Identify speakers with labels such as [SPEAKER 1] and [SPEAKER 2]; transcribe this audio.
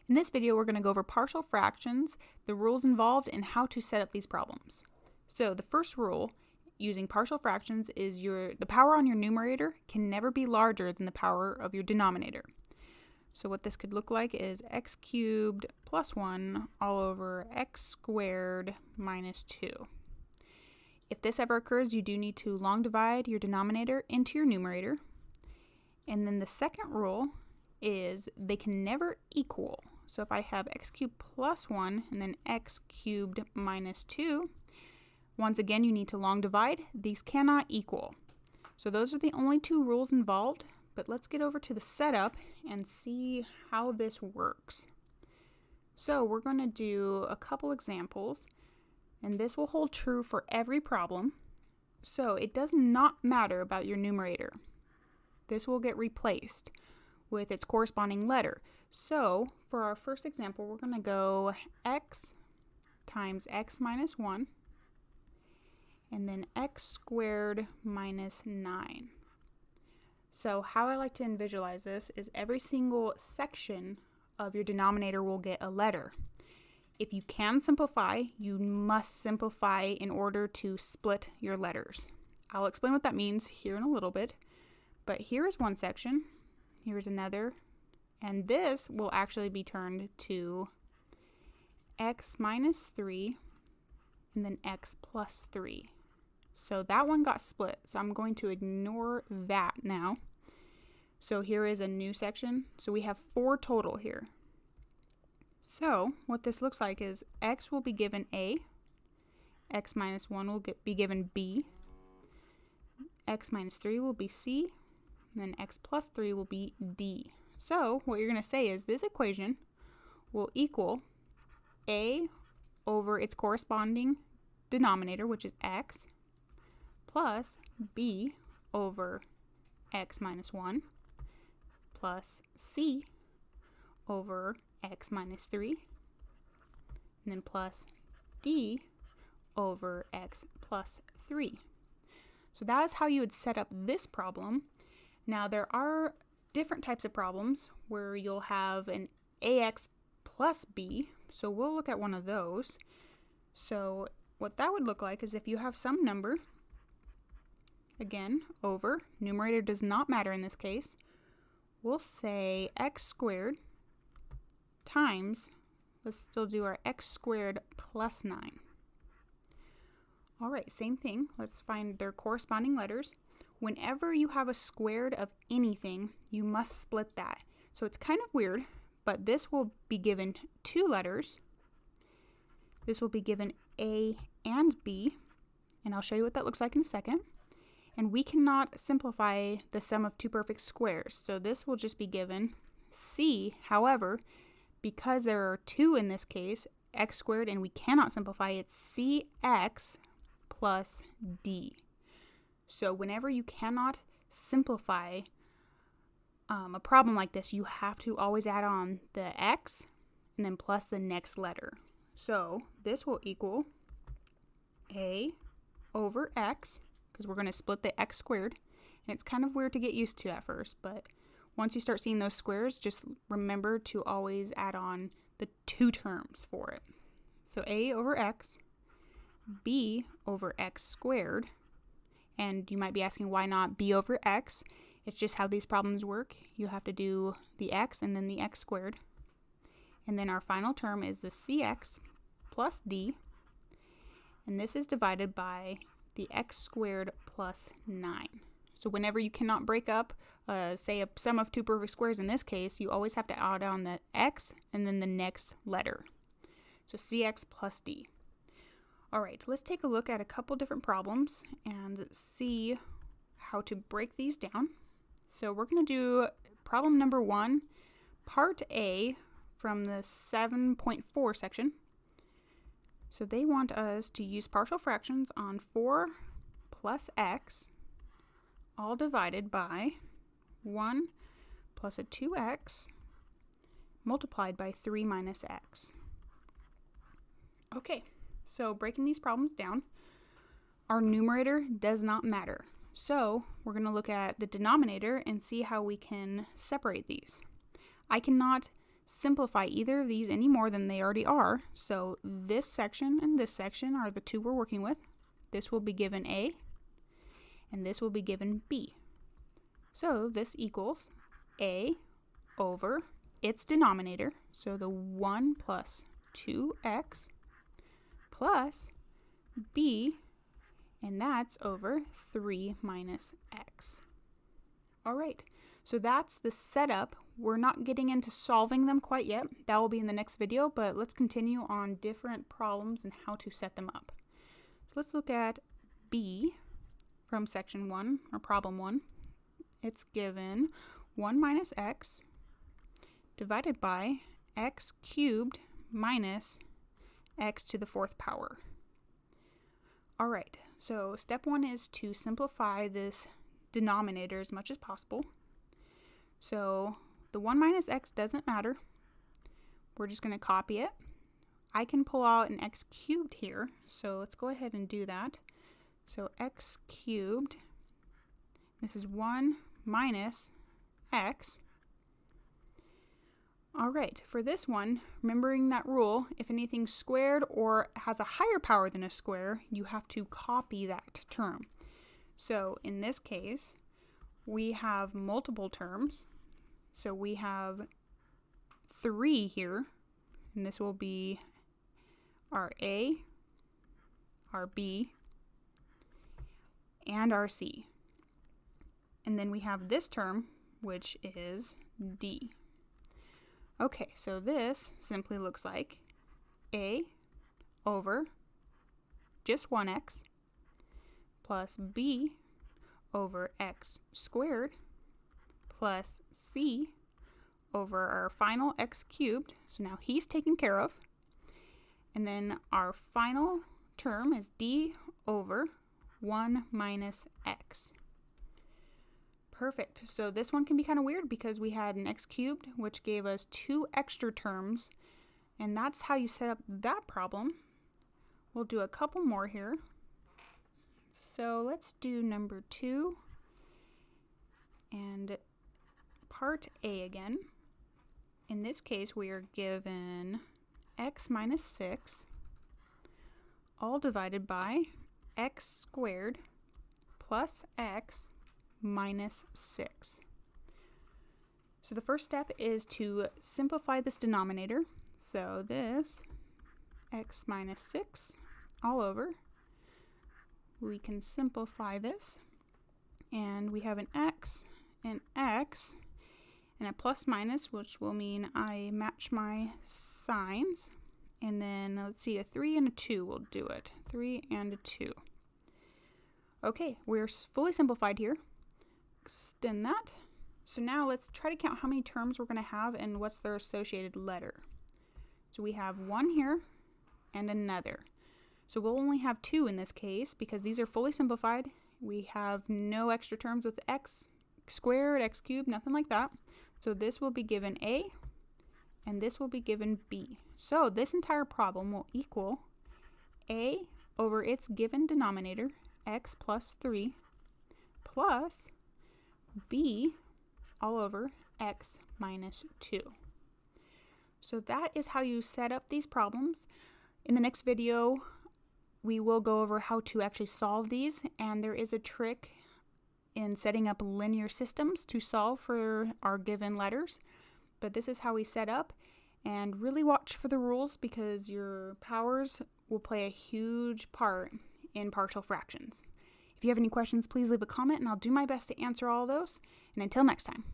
[SPEAKER 1] In this video, we're going to go over partial fractions, the rules involved, and how to set up these problems. So the first rule using partial fractions is the power on your numerator can never be larger than the power of your denominator. So what this could look like is x cubed plus 1 all over x squared minus 2. If this ever occurs, you do need to long divide your denominator into your numerator. And then the second rule is they can never equal. So if I have x cubed plus 1 and then x cubed minus 2, once again you need to long divide. These cannot equal. So those are the only two rules involved, but let's get over to the setup and see how this works. So we're going to do a couple examples, and this will hold true for every problem. So it does not matter about your numerator. This will get replaced with its corresponding letter. So for our first example, we're going to go x times x minus 1 and then x squared minus 9. So how I like to visualize this is every single section of your denominator will get a letter. If you can simplify, you must simplify in order to split your letters. I'll explain what that means here in a little bit, but here is one section, here's another, and this will actually be turned to x minus 3 and then x plus 3. So that one got split, so I'm going to ignore that now. So here is a new section. So we have 4 total here. So what this looks like is x will be given a, x minus 1 will be given b, x minus 3 will be c, and then x plus 3 will be d. So what you're going to say is this equation will equal a over its corresponding denominator, which is x, plus b over x minus 1 plus c over x minus 3, and then plus d over x plus 3. So that is how you would set up this problem. Now there are different types of problems where you'll have an ax plus b, so we'll look at one of those. So what that would look like is if you have some number, again, over, numerator does not matter in this case, we'll say x squared times, let's still do our x squared plus 9. All right, same thing. Let's find their corresponding letters. Whenever you have a squared of anything, you must split that. So it's kind of weird, but this will be given 2 letters. This will be given a and b, and I'll show you what that looks like in a second. And we cannot simplify the sum of 2 perfect squares, so this will just be given c. However, because there are 2 in this case, x squared, and we cannot simplify, it's cx plus d. So whenever you cannot simplify a problem like this, you have to always add on the x and then plus the next letter. So this will equal a over x, because we're going to split the x squared, and it's kind of weird to get used to at first, but once you start seeing those squares, just remember to always add on the 2 terms for it. So a over x, b over x squared, and you might be asking why not b over x. It's just how these problems work. You have to do the x and then the x squared. And then our final term is the cx plus d, and this is divided by the x squared plus 9. So whenever you cannot break up, say a sum of 2 perfect squares in this case, you always have to add on the x and then the next letter. So cx plus d. All right, let's take a look at a couple different problems and see how to break these down. So we're going to do problem number 1, part A from the 7.4 section. So they want us to use partial fractions on 4 plus x, all divided by 1 plus a 2x multiplied by 3 minus x. Okay, so breaking these problems down, our numerator does not matter. So we're going to look at the denominator and see how we can separate these. I cannot simplify either of these any more than they already are. So this section and this section are the two we're working with. This will be given A, and this will be given B. So this equals A over its denominator, so the 1 plus 2x, plus B, and that's over 3 minus x. All right, so that's the setup. We're not getting into solving them quite yet. That will be in the next video, but let's continue on different problems and how to set them up. So let's look at B from section 1, or problem 1. It's given 1 minus x divided by x cubed minus x to the 4th power. All right, so step 1 is to simplify this denominator as much as possible. So the 1 minus x doesn't matter. We're just going to copy it. I can pull out an x cubed here, so let's go ahead and do that. So x cubed, this is 1 minus x. All right, for this one, remembering that rule, if anything's squared or has a higher power than a square, you have to copy that term. So in this case, we have multiple terms. So we have 3 here, and this will be our A, our B, and our C. And then we have this term, which is D. Okay, so this simply looks like A over just 1x plus B over x squared plus C over our final x cubed. So now he's taken care of. And then our final term is D over 1 minus x. Perfect. So this one can be kind of weird because we had an x cubed, which gave us 2 extra terms, and that's how you set up that problem. We'll do a couple more here. So let's do number 2 and part A again. In this case, we are given x minus 6 all divided by x squared plus x minus 6. So the first step is to simplify this denominator. So this x minus 6 all over. We can simplify this, and we have an x, and a plus minus, which will mean I match my signs. And then let's see, a 3 and a 2 will do it. 3 and a 2. Okay, we're fully simplified here. Extend that. So now let's try to count how many terms we're going to have and what's their associated letter. So we have 1 here and another. So we'll only have 2 in this case because these are fully simplified. We have no extra terms with x squared, x cubed, nothing like that. So this will be given A and this will be given B. So this entire problem will equal A over its given denominator, x plus 3, plus B all over x minus 2. So that is how you set up these problems. In the next video, we will go over how to actually solve these, and there is a trick in setting up linear systems to solve for our given letters. But this is how we set up, and really watch for the rules because your powers will play a huge part in partial fractions. If you have any questions, please leave a comment and I'll do my best to answer all those. And until next time.